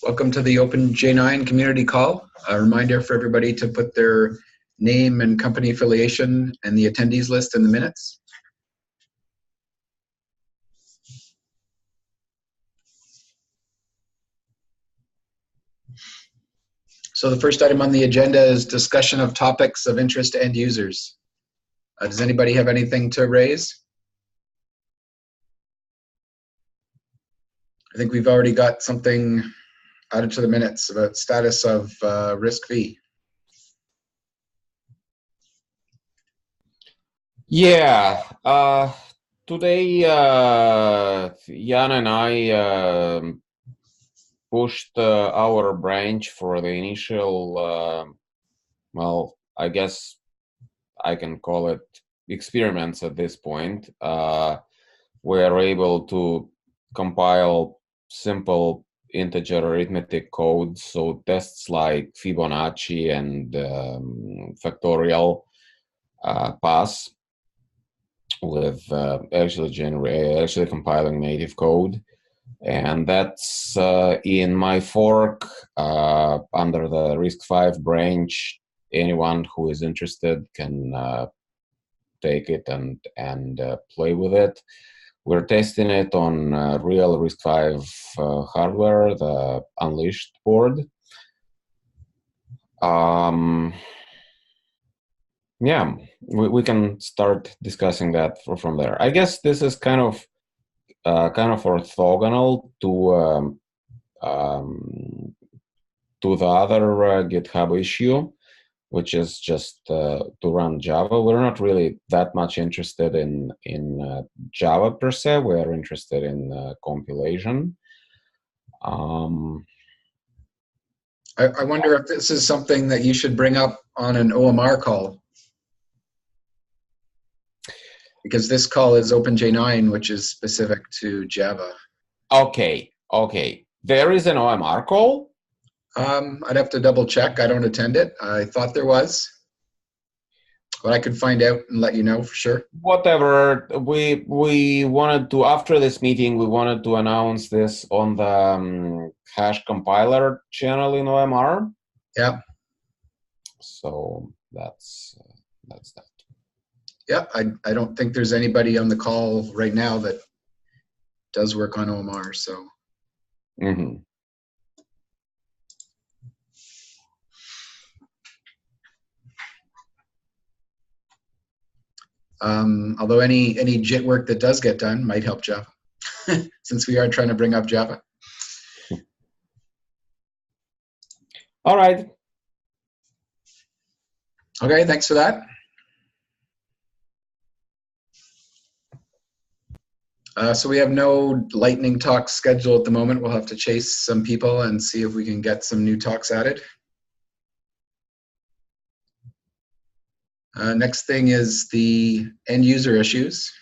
Welcome to the OpenJ9 community call. A reminder for everybody to put their name and company affiliation and the attendees list in the minutes. So the first item on the agenda is discussion of topics of interest to end users. Does anybody have anything to raise? I think we've already got something added to the minutes about status of risk V. Yeah, today Jan and I pushed our branch for the initial, well, I guess I can call it experiments at this point. We're able to compile simple integer arithmetic code, so tests like Fibonacci and factorial pass with actually compiling native code. And that's in my fork under the RISC-V branch. Anyone who is interested can take it and play with it. We're testing it on real RISC-V hardware, the Unleashed board. Yeah, we can start discussing that from there. I guess this is kind of orthogonal to the other GitHub issue, which is just to run Java. We're not really that much interested in Java per se. We're interested in compilation. I wonder if this is something that you should bring up on an OMR call. Because this call is OpenJ9, which is specific to Java. Okay. There is an OMR call? I'd have to double check. I don't attend it. I thought there was. But I could find out and let you know for sure. Whatever. We wanted to, after this meeting, we wanted to announce this on the hash compiler channel in OMR. Yeah. So that's that. Yeah, I don't think there's anybody on the call right now that does work on OMR, so. Mm-hmm. Although any JIT work that does get done might help Java, since we are trying to bring up Java. All right. Okay, thanks for that. So we have no lightning talks scheduled at the moment. We'll have to chase some people and see if we can get some new talks added. Next thing is the end user issues.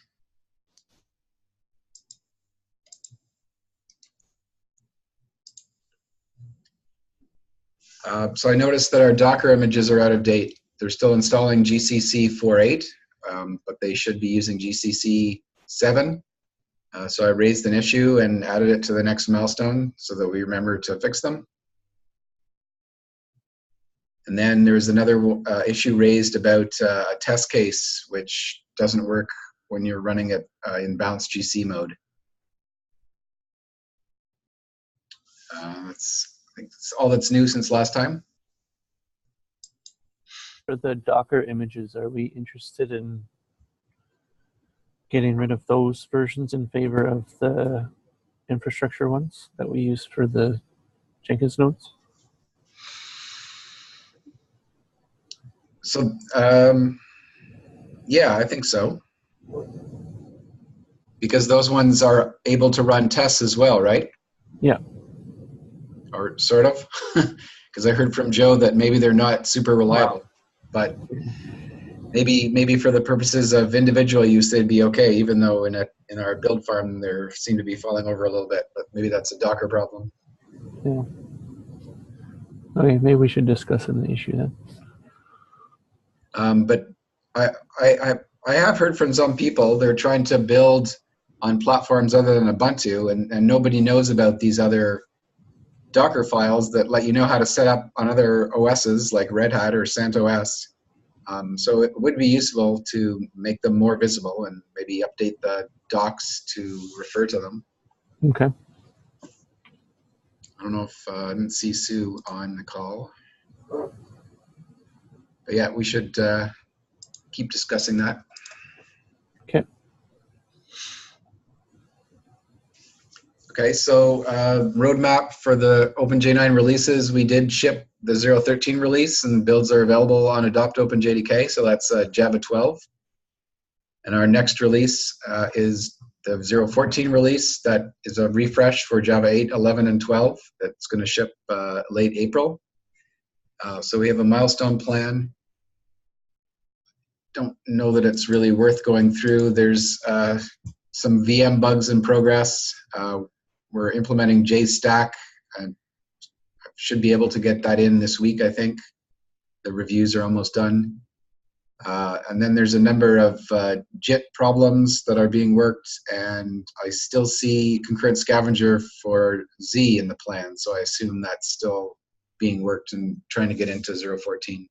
So I noticed that our Docker images are out of date. They're still installing GCC 4.8, but they should be using GCC 7. So I raised an issue and added it to the next milestone so that we remember to fix them. And then there's another issue raised about a test case which doesn't work when you're running it in balanced GC mode. I think that's all that's new since last time. For the Docker images, are we interested in getting rid of those versions in favor of the infrastructure ones that we use for the Jenkins nodes? So, yeah, I think so. Because those ones are able to run tests as well, right? Yeah. Or sort of. Because I heard from Joe that maybe they're not super reliable. But maybe for the purposes of individual use, they'd be okay, even though in our build farm, they seem to be falling over a little bit. But maybe that's a Docker problem. Yeah. Okay, maybe we should discuss an issue then. But I have heard from some people, they're trying to build on platforms other than Ubuntu, and nobody knows about these other Docker files that let you know how to set up on other OSs like Red Hat or CentOS. So it would be useful to make them more visible and maybe update the docs to refer to them. Okay. I don't know if I didn't see Sue on the call. But yeah, we should keep discussing that. Okay. Okay, so roadmap for the OpenJ9 releases. We did ship the 0.13 release, and builds are available on Adopt OpenJDK, so that's Java 12. And our next release is the 0.14 release. That is a refresh for Java 8, 11, and 12. That's going to ship late April. So we have a milestone plan. Don't know that it's really worth going through. There's some VM bugs in progress. We're implementing JStack. Should be able to get that in this week, I think. The reviews are almost done. And then there's a number of JIT problems that are being worked, and I still see concurrent scavenger for Z in the plan, so I assume that's still being worked and trying to get into 0.14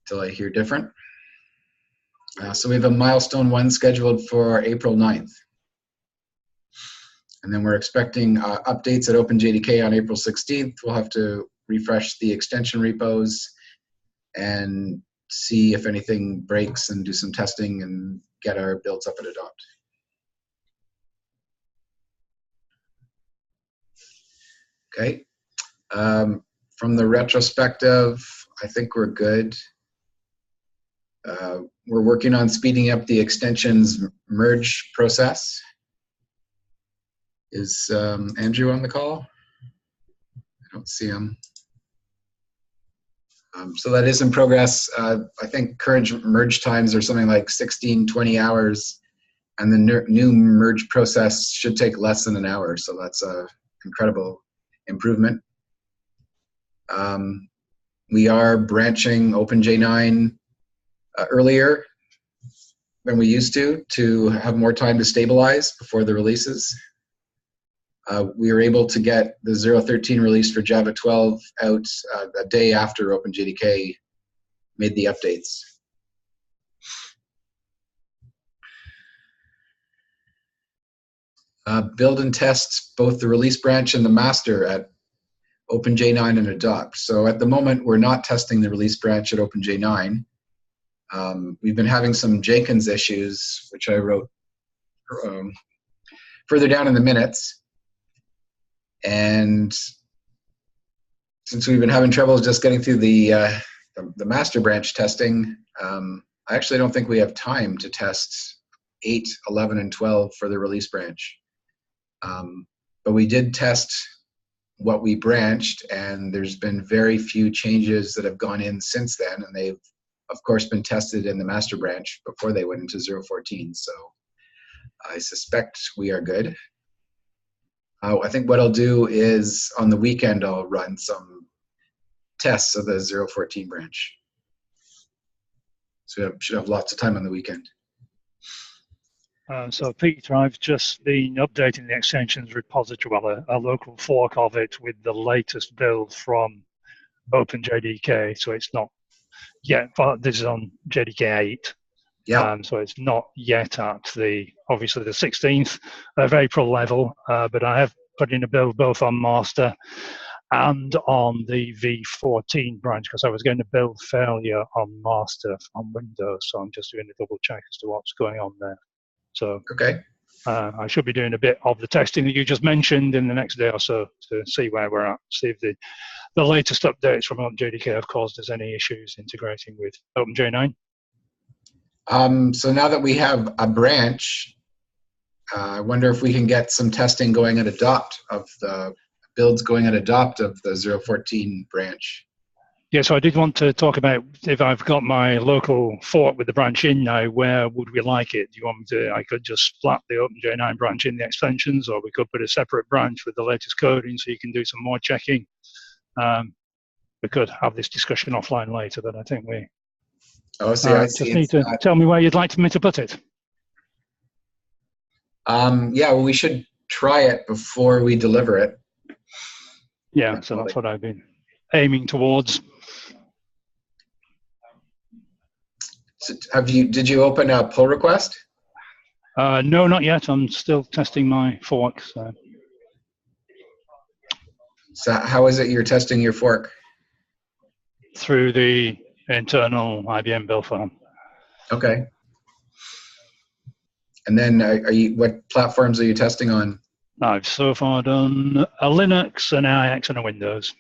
until I hear different. So we have a milestone 1 scheduled for April 9th. And then we're expecting updates at OpenJDK on April 16th. We'll have to refresh the extension repos and see if anything breaks and do some testing and get our builds up at Adopt. Okay. From the retrospective, I think we're good. We're working on speeding up the extensions merge process. Is Andrew on the call? I don't see him. So that is in progress. I think current merge times are something like 16, 20 hours, and the new merge process should take less than an hour. So that's an incredible improvement. We are branching OpenJ9 earlier than we used to have more time to stabilize before the releases. We were able to get the 0.13 release for Java 12 out a day after OpenJDK made the updates. Build and test both the release branch and the master at OpenJ9 and Adopt. So at the moment, we're not testing the release branch at OpenJ9. We've been having some Jenkins issues, which I wrote further down in the minutes. And since we've been having trouble just getting through the master branch testing, I actually don't think we have time to test 8, 11, and 12 for the release branch. But we did test what we branched, and there's been very few changes that have gone in since then, and they've, of course, been tested in the master branch before they went into 0.14. So I suspect we are good. I think what I'll do is on the weekend I'll run some tests of the 0.14 branch. So we should have lots of time on the weekend. So Peter, I've just been updating the extensions repository, well, a local fork of it with the latest build from OpenJDK. So it's not yet, but this is on JDK 8. Yeah. So it's not yet at obviously the 16th of April level, but I have put in a build both on master and on the v14 branch, because I was going to build failure on master on Windows. So I'm just doing a double check as to what's going on there. So okay. I should be doing a bit of the testing that you just mentioned in the next day or so to see where we're at, see if the latest updates from OpenJDK have caused us any issues integrating with OpenJ9. So now that we have a branch, I wonder if we can get some testing going at Adopt of the builds going at Adopt of the 0.14 branch. Yeah, so I did want to talk about if I've got my local fork with the branch in now, where would we like it? Do you want me to, I could just splat the OpenJ9 branch in the extensions, or we could put a separate branch with the latest coding so you can do some more checking. We could have this discussion offline later, but I think we just need to tell me where you'd like me to put it. Yeah, well, we should try it before we deliver it. Yeah, so that's what I've been aiming towards. So did you open a pull request? No, not yet. I'm still testing my fork. So how is it you're testing your fork? Through the internal IBM build farm. Okay. And then what platforms are you testing on? I've so far done a Linux, an IX, and a Windows.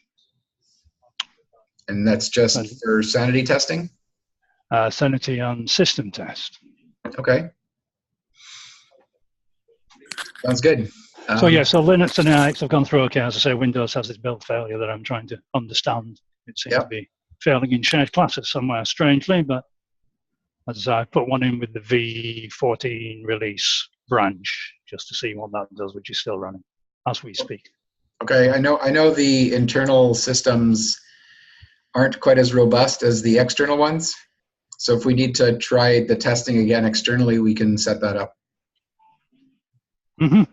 And that's just for sanity testing? Sanity and system test. Okay. Sounds good. So Linux and IX have gone through okay. As I say, Windows has this build failure that I'm trying to understand. It seems to be failing in shared classes somewhere, strangely, but as I say, I put one in with the V14 release branch just to see what that does, which is still running as we speak. Okay, I know the internal systems aren't quite as robust as the external ones. So if we need to try the testing again externally, we can set that up. Mm-hmm.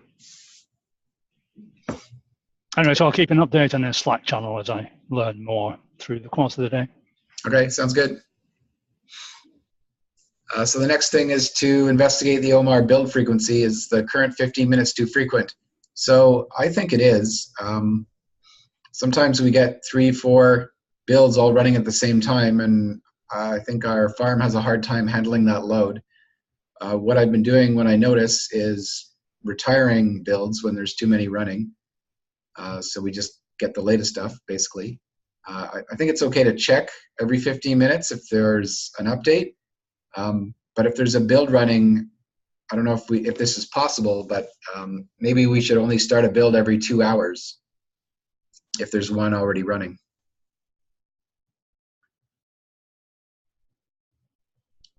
Anyway, so I'll keep an update on the Slack channel as I learn more through the course of the day. Okay, sounds good. So the next thing is to investigate the OMAR build frequency. Is the current 15 minutes too frequent? So I think it is. Sometimes we get 3-4 builds all running at the same time, and I think our farm has a hard time handling that load. What I've been doing when I notice is retiring builds when there's too many running. So we just get the latest stuff, basically. I think it's okay to check every 15 minutes if there's an update. But if there's a build running, I don't know if this is possible, but maybe we should only start a build every 2 hours if there's one already running.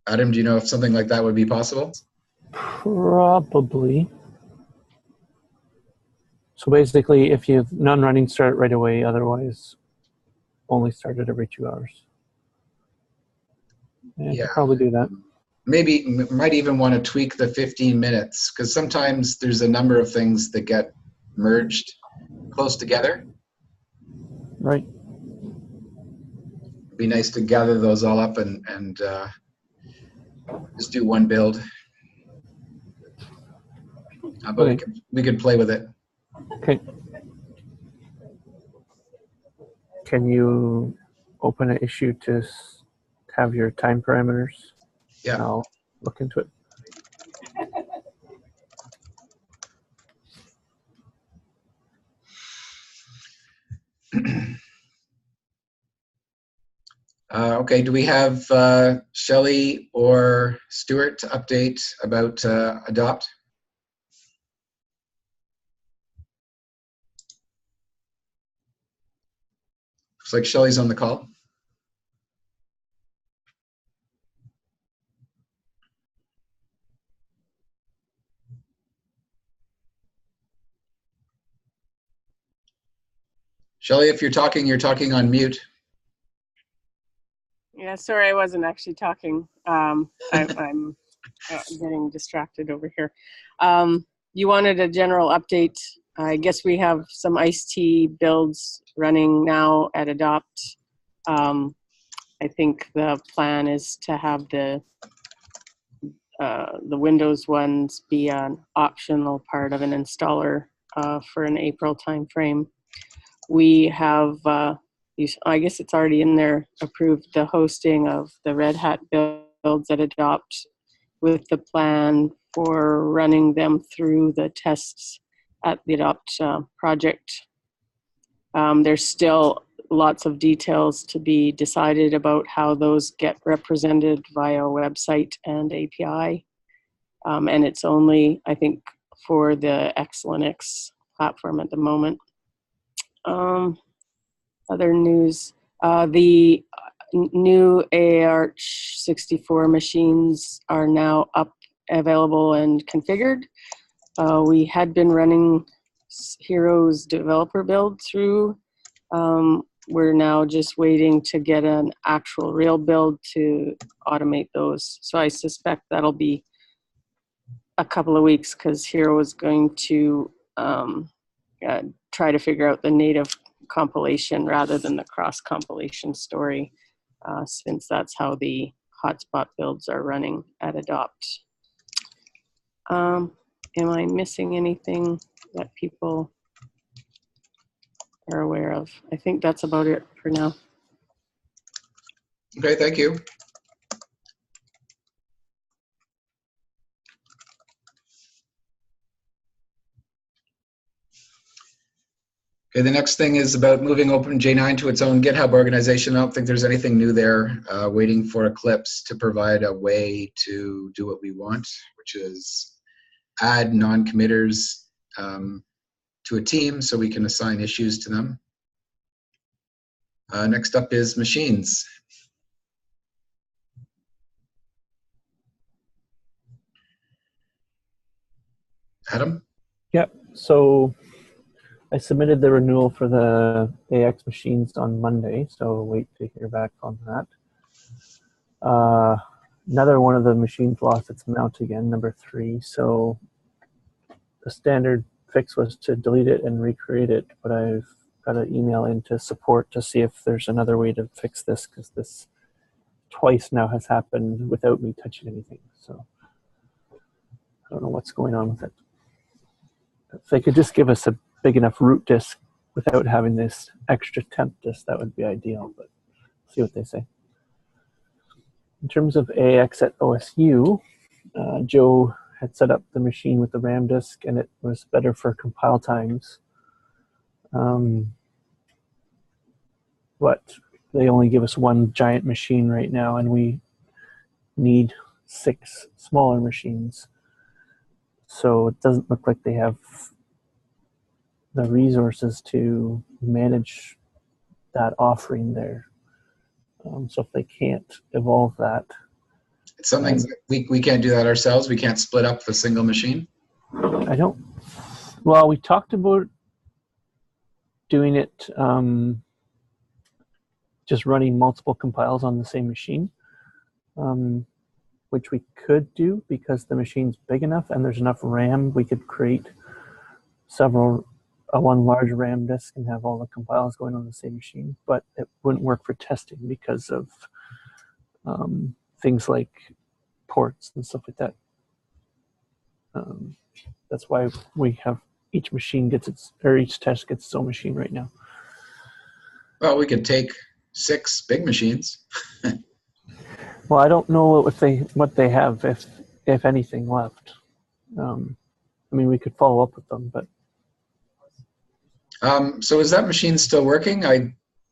Adam, do you know if something like that would be possible? Probably. So basically, if you have none running, start right away. Otherwise, only start it every 2 hours. Yeah, you could probably do that. Maybe might even want to tweak the 15 minutes because sometimes there's a number of things that get merged close together. Right. It'd be nice to gather those all up and just do one build. But Okay. we could play with it. Okay. Can you open an issue to have your time parameters? Yeah. I'll look into it. Okay, do we have Shelley or Stuart to update about Adopt? Looks like Shelley's on the call. Shelley, if you're talking on mute. Yeah, sorry, I wasn't actually talking. I'm getting distracted over here. You wanted a general update. I guess we have some iced tea builds running now at Adopt. I think the plan is to have the Windows ones be an optional part of an installer for an April timeframe. We have, I guess it's already in there, approved the hosting of the Red Hat builds at Adopt with the plan for running them through the tests at the Adopt project. There's still lots of details to be decided about how those get represented via website and API. And it's only, I think, for the Linux platform at the moment. Other news, the new AArch64 machines are now up, available and configured. We had been running Heroes developer build through. We're now just waiting to get an actual real build to automate those. So I suspect that'll be a couple of weeks because Hero is going to try to figure out the native compilation rather than the cross compilation story, since that's how the hotspot builds are running at Adopt. Am I missing anything that people are aware of? I think that's about it for now. Okay, thank you. Okay, the next thing is about moving OpenJ9 to its own GitHub organization. I don't think there's anything new there. Waiting for Eclipse to provide a way to do what we want, which is add non-committers to a team so we can assign issues to them. Next up is machines. Adam? Yep. So I submitted the renewal for the AX machines on Monday, so wait to hear back on that. Another one of the machines lost its mount again, number 3. So the standard fix was to delete it and recreate it, but I've got an email into support to see if there's another way to fix this, because this twice now has happened without me touching anything. So I don't know what's going on with it. If they could just give us a big enough root disk without having this extra temp disk, that would be ideal, but see what they say. In terms of AX at OSU, Joe had set up the machine with the RAM disk, and it was better for compile times. But they only give us one giant machine right now, and we need 6 smaller machines. So it doesn't look like they have the resources to manage that offering there. So if they can't evolve that. It's something we can't do that ourselves. We can't split up the single machine. I don't. Well, we talked about doing it, just running multiple compiles on the same machine, which we could do because the machine's big enough and there's enough RAM. We could create one large RAM disk and have all the compiles going on the same machine, but it wouldn't work for testing because of things like ports and stuff like that. That's why we have each machine gets each test gets its own machine right now. Well, we could take 6 big machines. Well, I don't know what they have, if anything, left. I mean, we could follow up with them, but. So is that machine still working?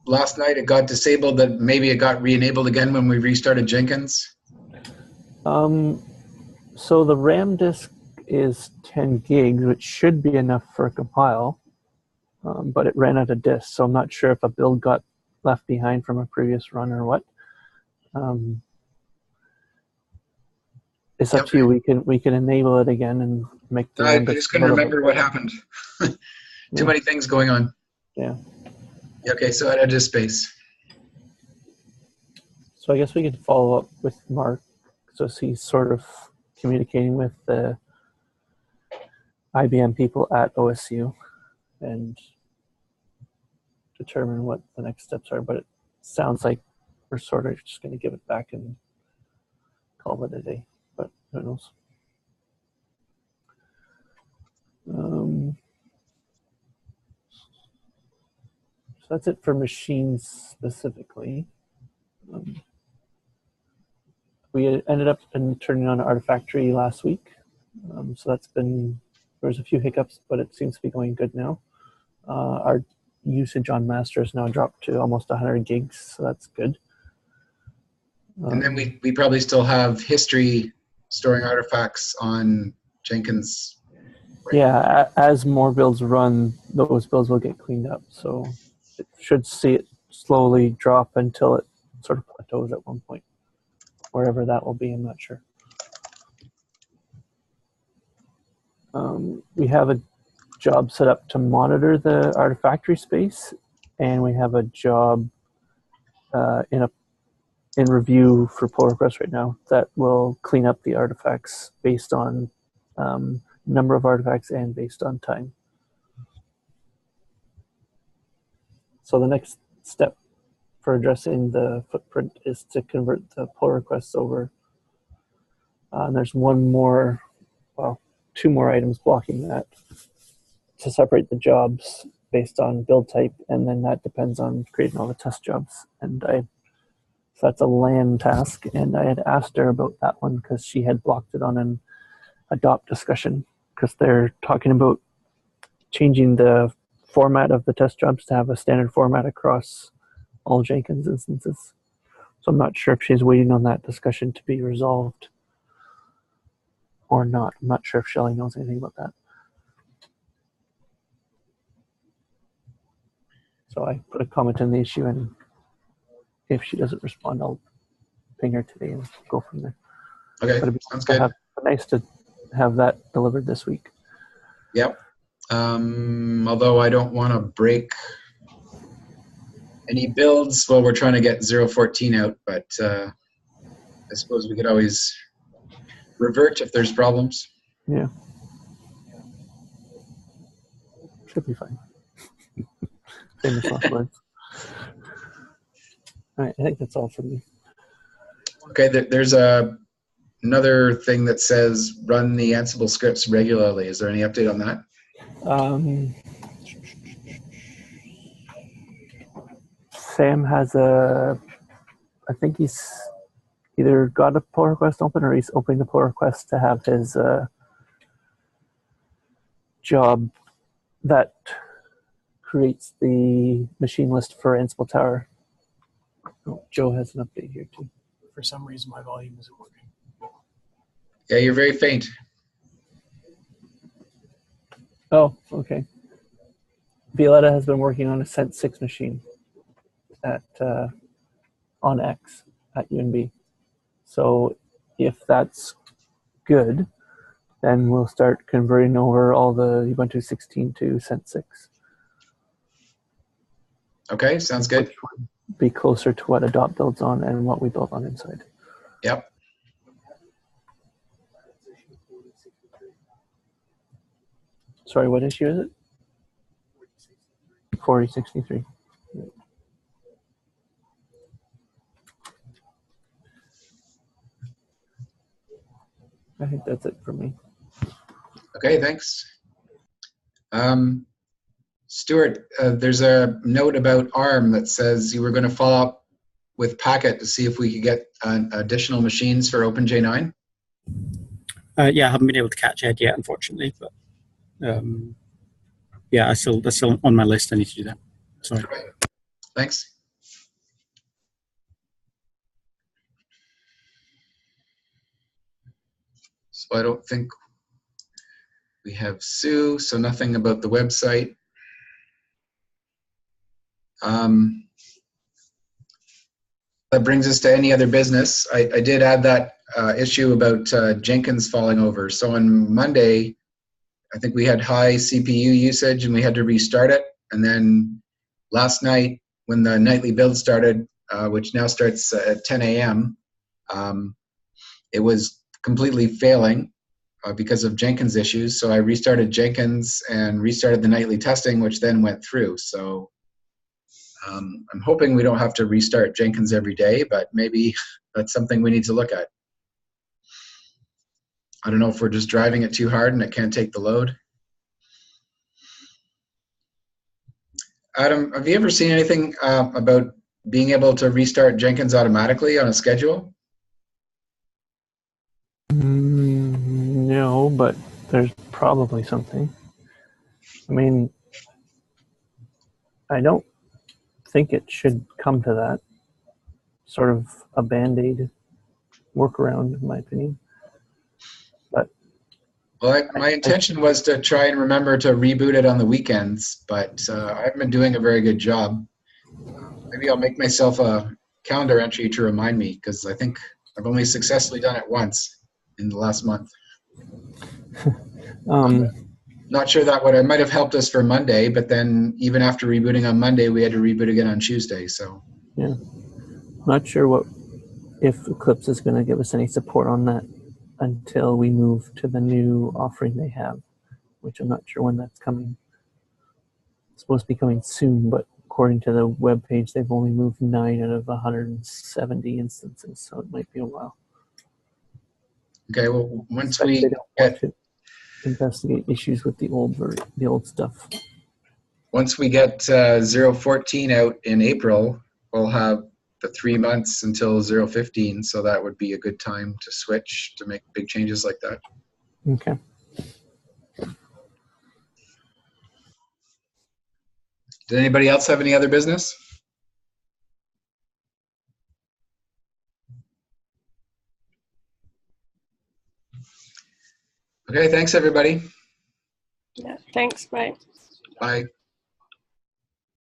Last night it got disabled. That maybe it got re-enabled again when we restarted Jenkins. So the RAM disk is 10 gigs, which should be enough for a compile, but it ran out of disk. So I'm not sure if a build got left behind from a previous run or what. It's up to you. We can enable it again and make the. I just couldn't remember what happened. Too many things going on. Yeah. Okay, so I had disk space. So I guess we could follow up with Mark, so he's sort of communicating with the IBM people at OSU and determine what the next steps are. But it sounds like we're sort of just going to give it back and call it a day. But who knows? So that's it for machines specifically. We ended up turning on Artifactory last week. So that's been, there was a few hiccups, but it seems to be going good now. Our usage on master has now dropped to almost 100 gigs, so that's good. And then we probably still have history storing artifacts on Jenkins. Right? Yeah, as more builds run, those builds will get cleaned up. So it should see it slowly drop until it sort of plateaus at one point. Wherever that will be, I'm not sure. We have a job set up to monitor the Artifactory space, and we have a job in review for pull requests right now that will clean up the artifacts based on number of artifacts and based on time. So the next step for addressing the footprint is to convert the pull requests over. And there's one more, well, two more items blocking that to separate the jobs based on build type, and then that depends on creating all the test jobs. And so that's a land task, and I had asked her about that one because she had blocked it on an adopt discussion, because they're talking about changing the format of the test jobs to have a standard format across all Jenkins instances. So I'm not sure if she's waiting on that discussion to be resolved or not. I'm not sure if Shelley knows anything about that. So I put a comment in the issue, and if she doesn't respond, I'll ping her today and go from there. Okay, But it'd be sounds good. nice to have that delivered this week. Yep. Although I don't want to break any builds while we're trying to get 0.14 out, but I suppose we could always revert if there's problems. Yeah. Should be fine. Famous last words. All right, I think that's all for me. Okay, there's another thing that says run the Ansible scripts regularly. Is there any update on that? Sam has I think he's either got a pull request open or he's opening the pull request to have his job that creates the machine list for Ansible Tower. Oh, Joe has an update here too. For some reason, my volume isn't working. Yeah, you're very faint. Oh, okay. Violetta has been working on a Cent6 machine at on X at UNB. So if that's good, then we'll start converting over all the Ubuntu 16 to Cent6. Okay, sounds good. Which would be closer to what Adopt builds on and what we built on inside. Yep. Sorry, what issue is it? 4063. I think that's it for me. Okay, thanks. Stuart, there's a note about ARM that says you were going to follow up with Packet to see if we could get additional machines for OpenJ9. Yeah, I haven't been able to catch Ed yet, unfortunately, but yeah, that's still on my list. I need to do that. Sorry. Okay. Thanks. So I don't think we have Sue, so nothing about the website. That brings us to any other business. I did add that issue about Jenkins falling over. So on Monday, I think we had high CPU usage and we had to restart it. And then last night, when the nightly build started, which now starts at 10 a.m., it was completely failing because of Jenkins issues. So I restarted Jenkins and restarted the nightly testing, which then went through. So I'm hoping we don't have to restart Jenkins every day, but maybe that's something we need to look at. I don't know if we're just driving it too hard and it can't take the load. Adam, have you ever seen anything about being able to restart Jenkins automatically on a schedule? No, but there's probably something. I mean, I don't think it should come to that. Sort of a band-aid workaround, in my opinion. But well, my intention was to try and remember to reboot it on the weekends, but I haven't been doing a very good job. Maybe I'll make myself a calendar entry to remind me, because I think I've only successfully done it once in the last month. Not sure that would, it might have helped us for Monday, but then even after rebooting on Monday, we had to reboot again on Tuesday. So yeah, not sure if Eclipse is going to give us any support on that until we move to the new offering they have, which I'm not sure when that's coming. It's supposed to be coming soon, but according to the web page, they've only moved 9 out of 170 instances, so it might be a while. Okay, well, once But we they don't want get to investigate issues with the old stuff. once we get 0.14 out in April, we'll have the 3 months until 0.15, so that would be a good time to switch to make big changes like that. Okay. Did anybody else have any other business? Okay, thanks everybody. Yeah, thanks, bye. Bye.